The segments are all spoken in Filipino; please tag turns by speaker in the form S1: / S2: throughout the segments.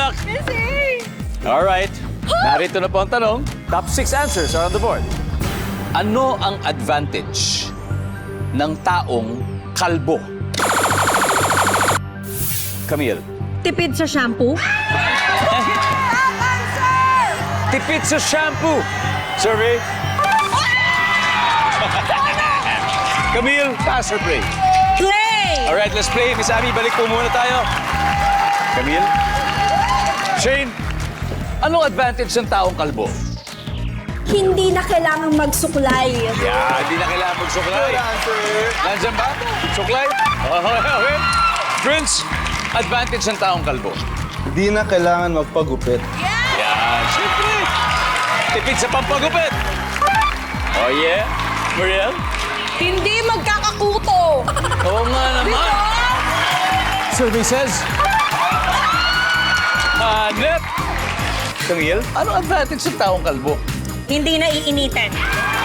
S1: luck. Alright. Narito na po ang tanong. Top 6 answers are on the board. Ano ang advantage ng taong kalbo? Camille.
S2: Tipid sa shampoo.
S1: Tipid sa shampoo. Survey. Camille, pass or play?
S2: Play!
S1: Alright, let's play. Miss Abby, balik po muna tayo. Camille. Shane, anong advantage ng taong kalbo?
S2: Hindi na kailangang magsuklay.
S1: Yeah, hindi na kailangan magsuklay. Nandiyan ba? Suklay? Okay. Prince, advantage ng taong kalbo.
S3: Di na kailangan magpagupit.
S1: Yan, siyempre. Tipid sa pampagupit. Oh yeah. Mariel?
S2: Hindi magkakakuto.
S1: Oo nga naman. Survey says... Hanep. Camille, anong advantage ng taong kalbo?
S2: Hindi na iinitin.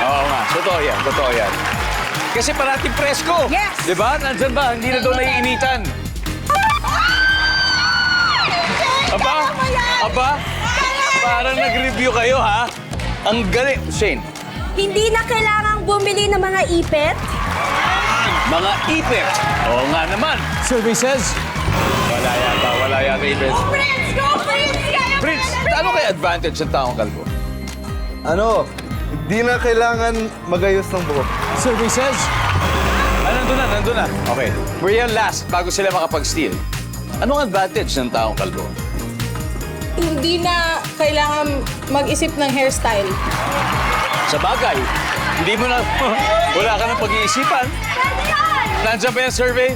S1: Oo nga, totoo yan, totoo yan. Kasi parating presko.
S2: Yes.
S1: Di ba? Nandyan ba? Hindi na daw naiinitan. Aba? Aba? Parang nag-review kayo, ha? Ang galing. Shane,
S2: Hindi na kailangang bumili ng mga ipit.
S1: mga ipit. Oo nga naman. Survey says... Wala yata ipit.
S2: Prince, go! Prince!
S1: Prince, ano kaya advantage ng taong kalbo?
S3: Ano? Di na kailangan magayos ng buhok.
S1: Survey says... nandun na. Okay. We're yan last bago sila makapag-steal. Anong advantage ng taong kalbo?
S4: Hindi na kailangan mag-isip ng hairstyle.
S1: Sa bagay, hindi mo na... wala ka ng pag-iisipan. Nandiyan ba yung survey?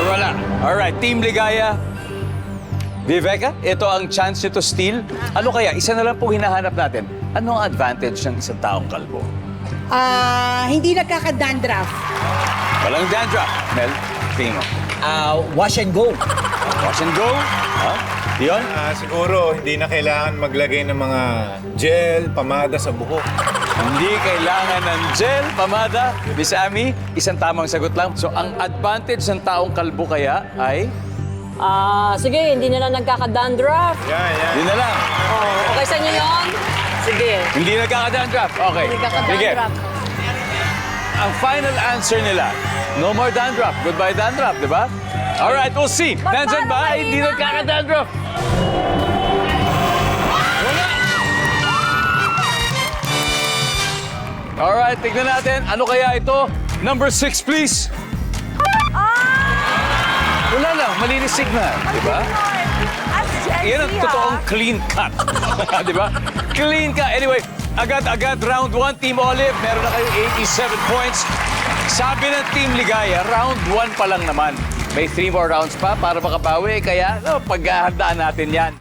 S1: Wala. Alright, Team Ligaya. Viveka, ito ang chance nyo to steal. Ano kaya? Isa na lang po hinahanap natin. Ano ang advantage ng isang taong kalbo?
S4: Hindi nagkaka-dandruff.
S1: Walang dandruff. Mel, tingin mo.
S5: Wash and go.
S1: Wash and go? Ha? Dion?
S6: Siguro, hindi na kailangan maglagay ng mga gel, pamada sa buhok.
S1: Hindi kailangan ng gel, pamada. Miss Amy, isang tamang sagot lang. So, ang advantage ng taong kalbo kaya ay...
S7: Sige, hindi na lang nagkaka-dandruff.
S6: Yan.
S1: Yun na lang.
S7: Okay sa inyo yun? Sige.
S1: Hindi nagkaka-dandruff. Okay.
S7: Hindi
S1: Sige.
S7: nagkaka-dandruff.
S1: Ang final answer nila, no more dandruff. Goodbye dandruff, di ba? Alright, we'll see. Nandyan ba? Hindi nagkaka-dandruff. Wala. Alright, tignan natin. Ano kaya ito? Number 6, please. Wala lang, malinis signal, di ba? Yan ang totoong clean cut. Di ba? Clean cut. Anyway, agad-agad round 1, Team Olive. Meron na kayo 87 points. Sabi ng Team Ligaya, round 1 pa lang naman. May 3 more rounds pa para makabawi. Kaya, paghahandaan natin yan.